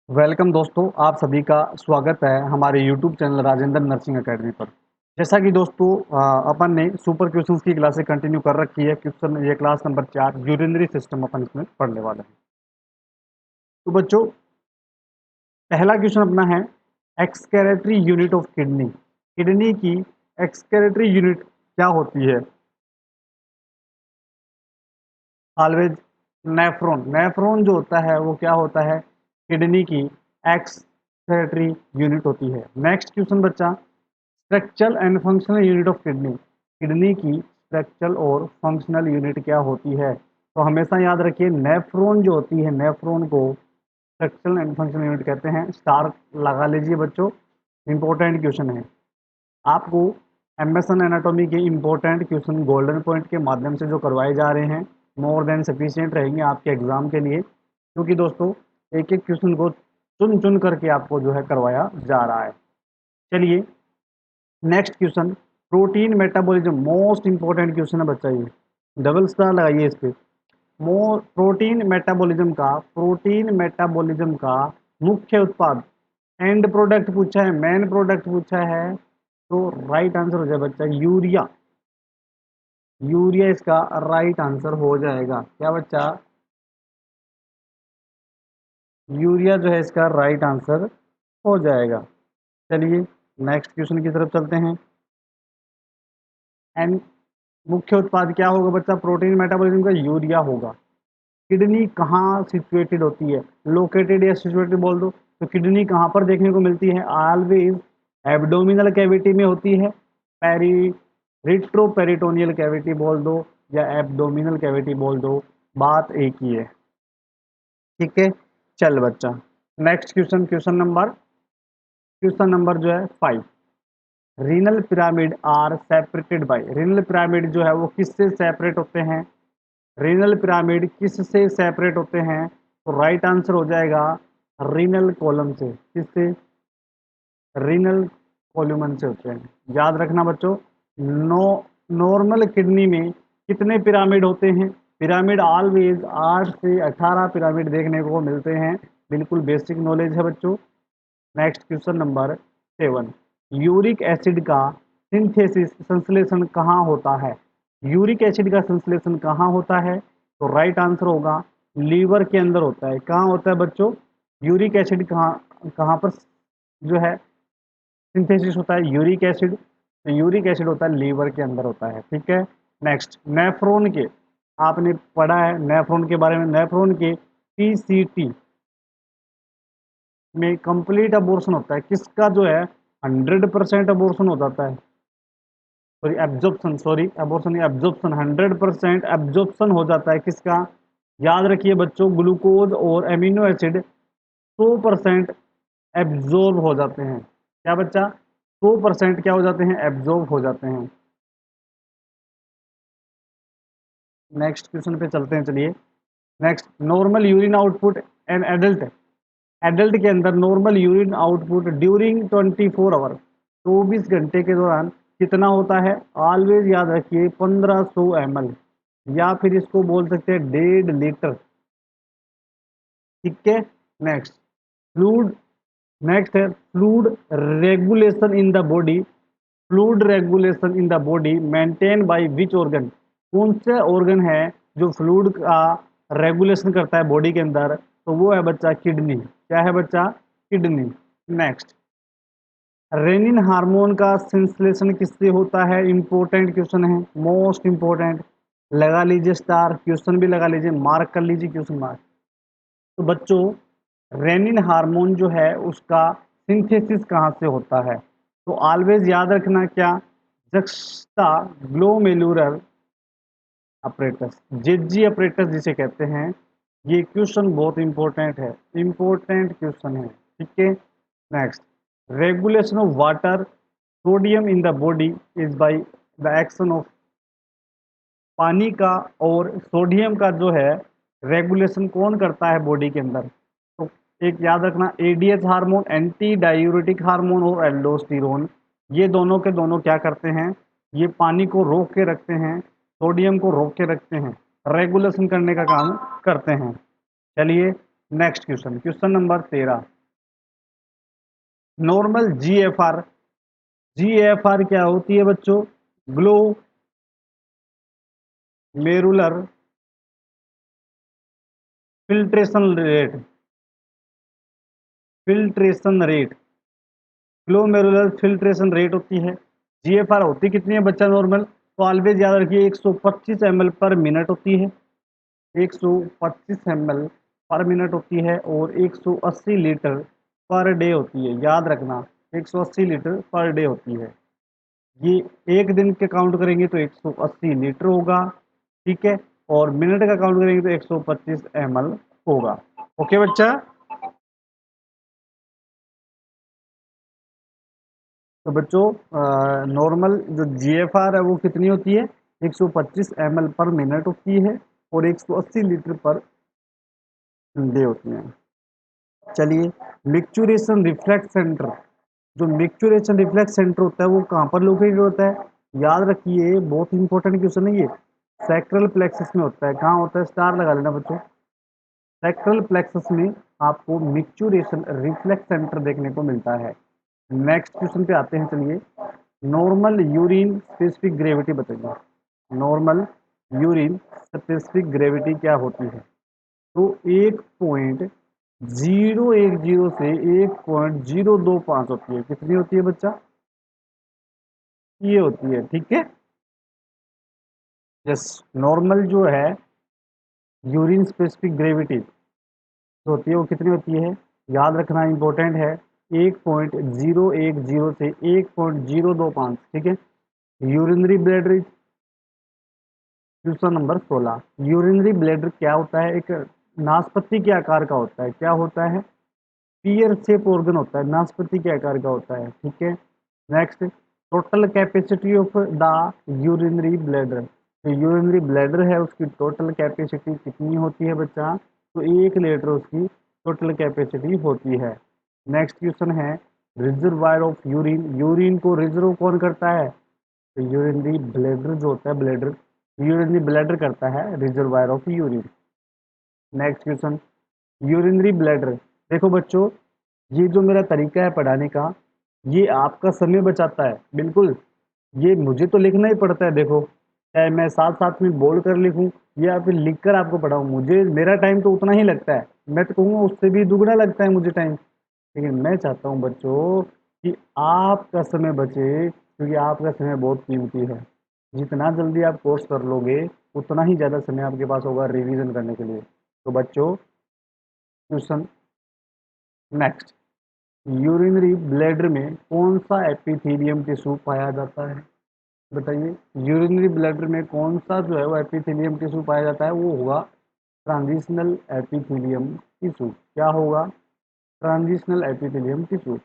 Welcome दोस्तों, आप सभी का स्वागत है हमारे YouTube channel Rajendra nursing academy पर। जैसा कि दोस्तों अपन ने सुपर क्वेश्चंस की क्लासेस कंटिन्यू कर रखी है। क्वेश्चन ये क्लास नंबर 4 यूरिनरी सिस्टम अपन इसमें पढ़ने वाले हैं। तो बच्चों, पहला क्वेश्चन अपना है excretory unit of kidney. Kidney की एक्सक्रेटरी यूनिट क्या होती है? Always nephron. नेफ्रॉन जो होता है वो क्या होता है? किडनी की एक्सक्रेटरी यूनिट होती है। नेक्स्ट क्वेश्चन बच्चा, structural and functional unit of kidney. Kidney की स्ट्रक्चरल और फंक्शनल यूनिट क्या होती है? तो हमेशा याद रखिए, नेफ्रॉन जो होती है, नेफ्रॉन को स्ट्रक्चरल एंड फंक्शनल यूनिट कहते हैं। स्टार लगा लीजिए बच्चों, इंपॉर्टेंट क्वेश्चन है। आपको एमएसएन एनाटॉमी के इंपॉर्टेंट क्वेश्चन गोल्डन पॉइंट के माध्यम से जो करवाए जा रहे हैं, मोर देन सफिशिएंट रहेंगे आपके एग्जाम के लिए, क्योंकि दोस्तों एक एक क्वेश्चन को चुन चुन करके आपको जो है करवाया जा रहा है। चलिए, next question, protein metabolism. Most important question है बच्चा, ये डबल स्टार लगाइए इस पे। प्रोटीन मेटाबॉलिज्म का मुख्य उत्पाद, एंड प्रोडक्ट पूछा है, मेन प्रोडक्ट पूछा है, तो राइट आंसर हो जाए बच्चा यूरिया। यूरिया इसका राइट आंसर हो जाएगा। क्या बच्चा? यूरिया जो है इसका राइट आंसर हो जाएगा। चलिए, नेक्स्ट क्वेश्चन की तरफ चलते हैं। एंड मुख्य उत्पाद क्या होगा बच्चा प्रोटीन मेटाबॉलिज्म का? यूरिया होगा। किडनी कहाँ सिचुएटेड होती है? लोकेटेड या सिचुएटेड बोल दो। तो किडनी कहाँ पर देखने को मिलती है? ऑलवेज एब्डोमिनल कैविटी में होती है। पेरी रिट्रोपेरिटोनियल कैविटी बोल दो या एब्डोमिनल कैविटी बोल दो, बात एक ही है। ठीक है, चल बच्चा, नेक्स्ट क्वेश्चन, क्वेश्चन नंबर जो है 5। Renal pyramid are separated by. Renal pyramid जो है वो किससे सेपरेट होते हैं? रीनल पिरामिड किससे सेपरेट होते हैं? तो राइट आंसर हो जाएगा रीनल कॉलम से। किससे? रीनल कॉलम से होते हैं। याद रखना बच्चों, नो नॉर्मल किडनी में कितने पिरामिड होते हैं? पिरामिड ऑलवेज 8 से 18 पिरामिड देखने को मिलते हैं। बिल्कुल बेसिक नॉलेज है बच्चों। Next question number 7। Uric acid का सिंथेसिस संश्लेषण कहाँ होता है? यूरिक एसिड का संश्लेषण कहाँ होता है? तो राइट आंसर होगा लीवर के अंदर होता है। कहाँ होता है बच्चों? यूरिक एसिड कहाँ कहाँ पर जो है सिंथेसिस होता है? Uric acid. तो यूरिक एसिड होता है लीवर के अंदर होता है। ठीक है, नेक्स्ट, नेफ्रॉन के, आपने पढ़ा है नेफ्रॉन के बारे में। नेफ्रॉन के पीसीटी में कंप्लीट अबॉर्शन होता है। किसका जो है 100% अबॉर्शन हो जाता है? सॉरी एब्जॉर्प्शन, सॉरी अबॉर्शन नहीं, एब्जॉर्प्शन। 100% एब्जॉर्प्शन हो जाता है किसका? याद रखिए बच्चों, ग्लूकोज और एमिनो एसिड 100% एब्जॉर्ब हो जाते हैं। क्या बच्चा? 100% क्या हो जाते हैं? एब्जॉर्ब हो जाते हैं। नेक्स्ट क्वेश्चन पे चलते हैं। चलिए, next, normal urine output in adult. Adult के अंदर normal urine output during 24 hour, 24 घंटे के दौरान कितना होता है? ऑलवेज याद रखिए 1500 ml, या फिर इसको बोल सकते हैं 1.5 लीटर। ठीक है, नेक्स्ट, फ्लूड। नेक्स्ट है fluid regulation in the body. Fluid regulation in the body maintain by which organ. कौन सा ऑर्गन है जो फ्लूड का रेगुलेशन करता है बॉडी के अंदर? तो वो है बच्चा किडनी। क्या है बच्चा? किडनी। नेक्स्ट, रेनिन हार्मोन का संश्लेषण किससे होता है? इंपॉर्टेंट क्वेश्चन है, मोस्ट इंपॉर्टेंट। लगा लीजिए स्टार, क्वेश्चन भी लगा लीजिए, मार्क कर लीजिए क्वेश्चन मार्क। तो बच्चों, रेनिन हार्मोन जो है उसका सिंथेसिस कहाँ से होता है? तो ऑलवेज याद रखना क्या, जक्स्टा ग्लोमेरुलर अपरेटस, जेजी अपरेटस जिसे कहते हैं। ये क्वेश्चन बहुत इंपॉर्टेंट है, इंपॉर्टेंट क्वेश्चन है। ठीक है, next, regulation of water sodium in the body is by the action of. पानी का और सोडियम का जो है रेगुलेशन कौन करता है बॉडी के अंदर? तो एक याद रखना, ADH hormone, anti diuretic hormone और एल्डोस्टेरोन, ये दोनों के दोनों क्या करते हैं? ये पानी को रोक के रखते हैं, सोडियम को रोक के रखते हैं, रेगुलेशन करने का काम करते हैं। चलिए, next question, question number 13। Normal GFR, GFR क्या होती है बच्चों? Glomerular filtration rate, filtration rate, glomerular filtration rate होती है। जीएफआर होती कितनी है बच्चा नॉर्मल? तो ऑलवेज याद रखिए 125 ml पर मिनट होती है, 125 ml पर मिनट होती है, और 180 लीटर पर डे होती है। याद रखना 180 लीटर पर डे होती है। ये एक दिन के काउंट करेंगे तो 180 लीटर होगा, ठीक है, और मिनट का काउंट करेंगे तो 125 ml होगा। ओके बच्चा। तो बच्चों नॉर्मल जो जीएफआर है वो कितनी होती है? 125 ml पर मिनट होती है, और 180 लीटर पर डे होती है। चलिए, मिक्चुरेशन रिफ्लेक्स सेंटर, जो मिक्चुरेशन रिफ्लेक्स सेंटर होता है वो कहाँ पर लोकेटेड होता है? याद रखिए, बहुत इंपॉर्टेंट क्वेश्चन है ये। सैक्रल प्लेक्सस में होता है। कहाँ होता है? स्टार लगा लेना बच्चों। सैक्रल प्लेक्सस में आपको मिक्चुरेशन रिफ्लेक्स सेंटर देखने को मिलता है। नेक्स्ट क्वेश्चन पे आते हैं। चलिए, नॉर्मल यूरिन स्पेसिफिक ग्रेविटी बताइए। नॉर्मल यूरिन स्पेसिफिक ग्रेविटी क्या होती है? तो 1.010 से 1.025 होती है। कितनी होती है बच्चा? ये होती है, ठीक है। यस, नॉर्मल जो है यूरिन स्पेसिफिक ग्रेविटी जो होती है वो कितनी होती है? याद रखना इंपॉर्टेंट है, 1.010 से 1.025, ठीक है। Urinary bladder, question number 16। Urinary bladder क्या होता है? एक नाशपाती के आकार का होता है। क्या होता है? पीयर शेप ऑर्गन होता है, नाशपाती के आकार का होता है, ठीक है। Next, total capacity of the urinary bladder, तो यूरिनरी ब्लैडर है उसकी टोटल कैपेसिटी कितनी होती है बच्चा? तो 1 लीटर उसकी टोटल कैपेसिटी होती है। नेक्स्ट क्वेश्चन है, रिजर्वायर ऑफ यूरिन, यूरिन को रिजर्व कौन करता है? तो यूरिनरी ब्लैडर जो होता है, ब्लैडर, यूरिनरी ब्लैडर करता है reservoir of urine. Next question, urinary bladder, देखो बच्चों, ये जो मेरा तरीका है पढ़ाने का, ये आपका समय बचाता है बिल्कुल। ये मुझे तो लिखना ही पड़ता है, देखो, चाहे मैं साथ साथ में बोल कर लिखूं या फिर लिख कर आपको पढ़ाऊं, मुझे मेरा टाइम तो उतना ही लगता है। मैं तो कहूँगा उससे भी दुगना लगता है मुझे टाइम। लेकिन मैं चाहता हूँ बच्चों कि आपका समय बचे, क्योंकि आपका समय बहुत कीमती है। जितना जल्दी आप कोर्स कर लोगे उतना ही ज़्यादा समय आपके पास होगा रिवीजन करने के लिए। तो बच्चों, क्वेश्चन नेक्स्ट, यूरिनरी ब्लैडर में कौन सा एपिथेलियम टिश्यू पाया जाता है? बताइए, यूरिनरी ब्लैडर में कौन सा जो है वो एपिथेलियम टिश्यू पाया जाता है? वो होगा ट्रांजिशनल एपिथेलियम टिश्यू। क्या होगा? Transitional epithelium tissue.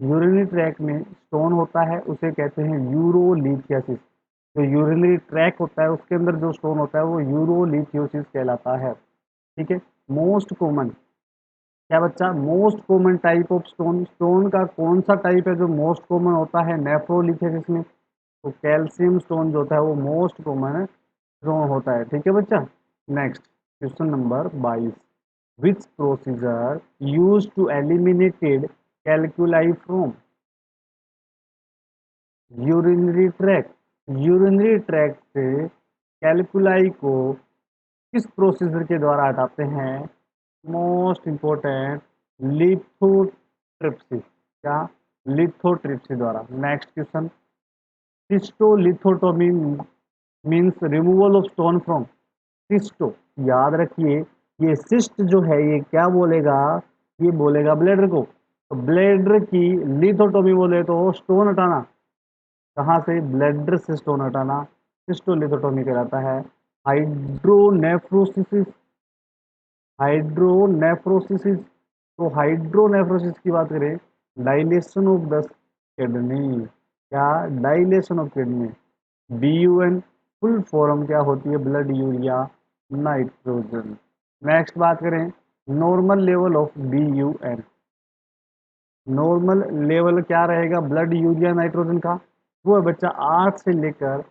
Urinary track में स्टोन होता है उसे कहते हैं यूरोलिथियोसिस। जो यूरिनरी ट्रैक होता है उसके अंदर जो स्टोन होता है वो यूरोलिथियोसिस कहलाता है, ठीक है। मोस्ट कॉमन, क्या बच्चा? Most common type of stone, stone का कौन सा टाइप है जो मोस्ट कॉमन होता है नेफ्रोलिथियोसिस में? तो कैल्शियम स्टोन जो होता है वो मोस्ट कॉमन स्टोन होता है, ठीक है बच्चा। Next, question number 22, which procedure use to eliminated calculi from urinary tract, urinary tract से कैलकुलाई को किस प्रोसीजर के द्वारा हटाते हैं? Most important, lithotripsy. क्या? लिथोट्रिप्सी द्वारा। Next question, cystolithotomy means removal of stone from cysto. याद रखिए, ये सिस्ट जो है ये क्या बोलेगा? ये बोलेगा ब्लेडर को। तो ब्लेडर की लिथोटोमी बोले तो स्टोन हटाना। कहाँ से? ब्लेडर से स्टोन हटाना सिस्टोलिथोटोमी कहलाता है। हाइड्रोनेफ्रोसिस, हाइड्रोनेफ्रोसिस, तो हाइड्रोनेफ्रोसिस की बात करें, डायलेशन ऑफ द किडनी। क्या? Dilation of kidney. BUN full form क्या होती है? Blood urea nitrogen. नेक्स्ट बात करें, normal level of BUN, normal level क्या रहेगा ब्लड यूरिया नाइट्रोजन का? वो है बच्चा 8 से लेकर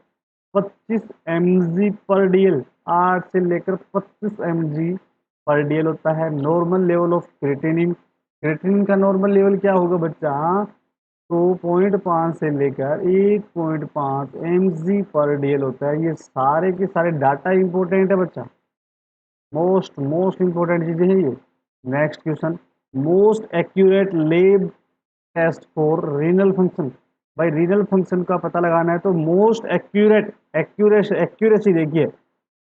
25 mg पर डीएल, 8 से लेकर 25 mg पर डीएल होता है। Normal level of creatinine, creatinine का नॉर्मल लेवल क्या होगा बच्चा? तो 0.5 से लेकर 1.5 mg/dl होता है। ये सारे के सारे डाटा इंपॉर्टेंट है बच्चा, मोस्ट इंपॉर्टेंट चीजें हैं ये। Next question, most accurate lab test for renal function. भाई रीनल फंक्शन का पता लगाना है तो मोस्ट एक्यूरेसी देखिए,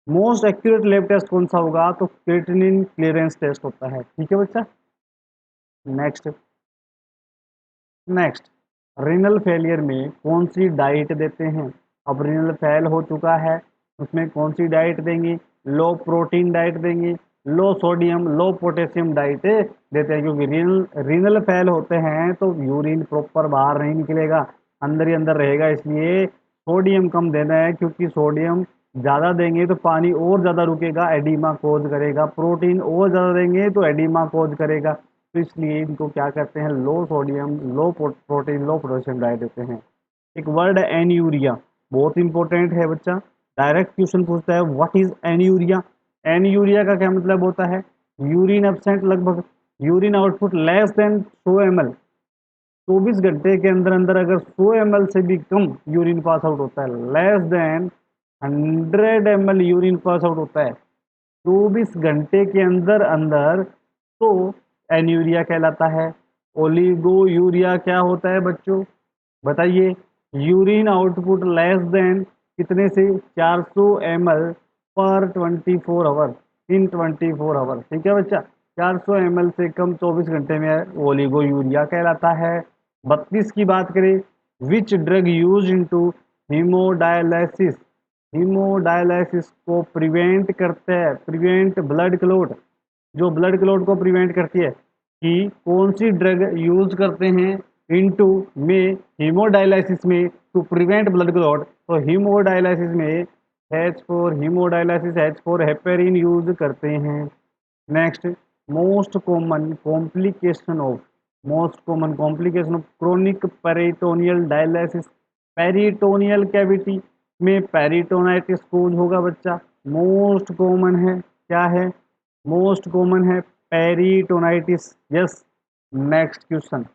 मोस्ट एक्यूरेट लैब टेस्ट कौन सा होगा? तो क्रिएटिनिन क्लियरेंस टेस्ट होता है। ठीक है बच्चा। नेक्स्ट नेक्स्ट रीनल फेलियर में कौन सी डाइट देते हैं? अब रीनल फेल हो चुका है, उसमें कौन सी डाइट देंगे? लो प्रोटीन डाइट देंगे, लो सोडियम लो पोटेशियम डाइट देते हैं, क्योंकि रीनल रीनल फेल होते हैं तो यूरिन प्रॉपर बाहर नहीं निकलेगा, अंदर ही अंदर रहेगा। इसलिए सोडियम कम देना है, क्योंकि सोडियम ज़्यादा देंगे तो पानी और ज़्यादा रुकेगा, एडिमा कोज करेगा। प्रोटीन और ज़्यादा देंगे तो एडिमा कोज करेगा। तो इसलिए इनको क्या करते हैं? लो सोडियम लो प्रोटीन लो पोटेशियम डाइट देते हैं। एक वर्ड है एन्यूरिया, बहुत इंपॉर्टेंट है बच्चा। डायरेक्ट क्वेश्चन पूछता है व्हाट इज एन्यूरिया। एन्यूरिया का क्या मतलब होता है? यूरिन एब्सेंट लगभग, urine output less than 100 ml। 24 घंटे के अंदर अंदर अगर 100 ml से भी कम यूरिन पास आउट होता है, less than 100 ml urine pass out होता है 24 घंटे के अंदर अंदर, तो एन्यूरिया कहलाता है। ओलिगो यूरिया क्या होता है बच्चों? बताइए। यूरिन आउटपुट लेस देन कितने से? 400 ml पर 24 आवर इन 24 आवर। ठीक है बच्चा, 400 ml से कम 24 घंटे में ओलिगो यूरिया कहलाता है। 32 की बात करें, which drug use into haemodialysis. Haemodialysis को प्रिवेंट करते हैं, प्रिवेंट ब्लड क्लॉट, जो ब्लड क्लॉट को प्रिवेंट करती है, कि कौन सी ड्रग यूज करते हैं इनटू में हीमोडायलिसिस में टू प्रिवेंट ब्लड क्लॉट? तो हीमोडायलिसिस में H4 हेपेरिन यूज करते हैं। Next, most common complication of chronic peritoneal dialysis. Peritoneal cavity में पेरिटोनाइटिस कोज होगा बच्चा, मोस्ट कॉमन है। क्या है? मोस्ट कॉमन है पेरिटोनाइटिस। यस। नेक्स्ट क्वेश्चन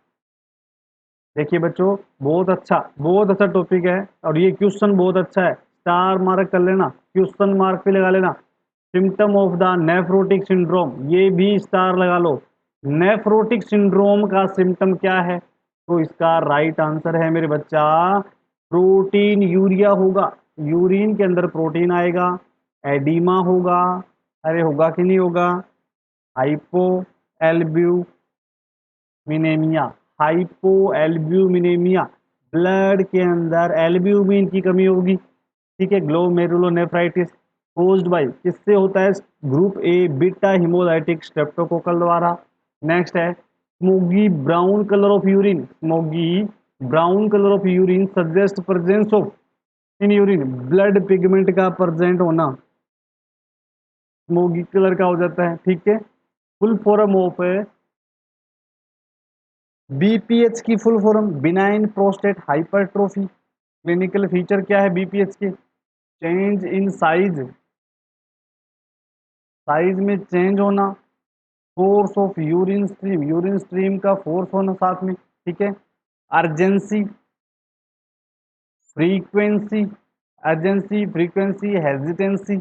देखिए बच्चों, बहुत अच्छा टॉपिक है और ये क्वेश्चन बहुत अच्छा है, स्टार मार्क कर लेना, क्वेश्चन मार्क पे लगा लेना। Symptom of the nephrotic syndrome, ये भी स्टार लगा लो। नेफ्रोटिक सिंड्रोम का सिम्टम क्या है? तो इसका राइट आंसर है मेरे बच्चा, प्रोटीन यूरिया होगा। यूरिन के अंदर प्रोटीन आएगा, एडिमा होगा, अरे होगा कि नहीं होगा? हाइपो मिनेमिया, हाइपो एल्ब्यूमिनेमिया, ब्लड के अंदर एल्ब्यूमिन की कमी होगी। ठीक है। ग्लोमेरुलोनेफ्राइटिस कोज्ड बाय, किससे होता है? Group A beta hemolytic streptococcal द्वारा। नेक्स्ट है smoky brown colour of urine, smoky brown colour of urine suggest presence of in urine, blood pigment का प्रेजेंट होना स्मोगी कलर का हो जाता है। ठीक है। फुल फॉर्म ऑफ बीपीएच की full form benign prostate hypertrophy. Clinical feature क्या है बीपीएच के? चेंज इन साइज, साइज में चेंज होना, फोर्स ऑफ यूरिन स्ट्रीम का फोर्स होना साथ में। ठीक है। Urgency, frequency, urgency frequency hesitancy,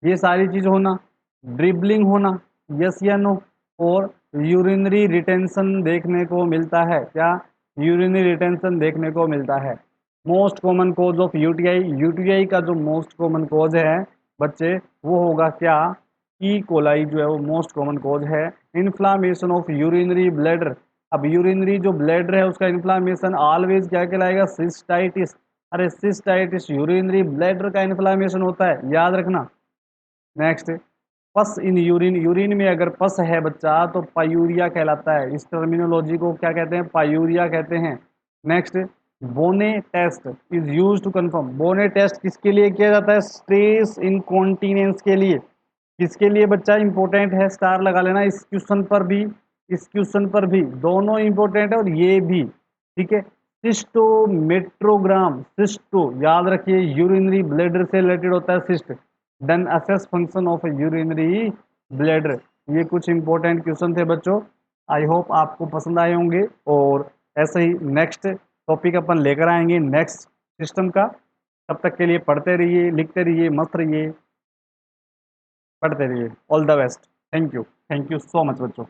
ये सारी चीज होना। ड्रिबलिंग होना, यस या नो। और यूरिनरी रिटेंशन देखने को मिलता है। क्या? यूरिनरी रिटेंशन देखने को मिलता है। Most common cause of UTI, UTI का जो मोस्ट कॉमन कॉज है बच्चे, वो होगा क्या? ई कोलाई जो है वो मोस्ट कॉमन कॉज है। इन्फ्लामेशन ऑफ यूरिनरी ब्लैडर, अब यूरिनरी जो ब्लैडर है उसका इन्फ्लामेशन ऑलवेज क्या कहलाएगा? सिस्टाइटिस। अरे सिस्टाइटिस यूरिनरी ब्लैडर का इन्फ्लामेशन होता है, याद रखना। नेक्स्ट, पस इन यूरिन, यूरिन में अगर पस है बच्चा तो पायूरिया कहलाता है। इस टर्मिनोलॉजी को क्या कहते हैं? पायूरिया कहते हैं। Next, bone test is use to confirm, bone test किसके लिए किया जाता है? स्ट्रेस इनकॉन्टिनेंस के लिए। किसके लिए बच्चा? इंपॉर्टेंट है, स्टार लगा लेना इस क्वेश्चन पर भी, इस क्वेश्चन पर भी, दोनों इंपॉर्टेंट है और ये भी। ठीक है। सिस्टोमेट्रोग्राम, सिस्टो याद रखिए यूरिनरी ब्लैडर से रिलेटेड होता है cyst. Then assess function of urinary bladder, ये कुछ इंपॉर्टेंट क्वेश्चन थे बच्चों। आई होप आपको पसंद आए होंगे और ऐसे ही नेक्स्ट टॉपिक अपन लेकर आएंगे नेक्स्ट सिस्टम का। तब तक के लिए पढ़ते रहिए, लिखते रहिए, मस्त रहिए, पढ़ते रहिए। All the best. Thank you so much बच्चों।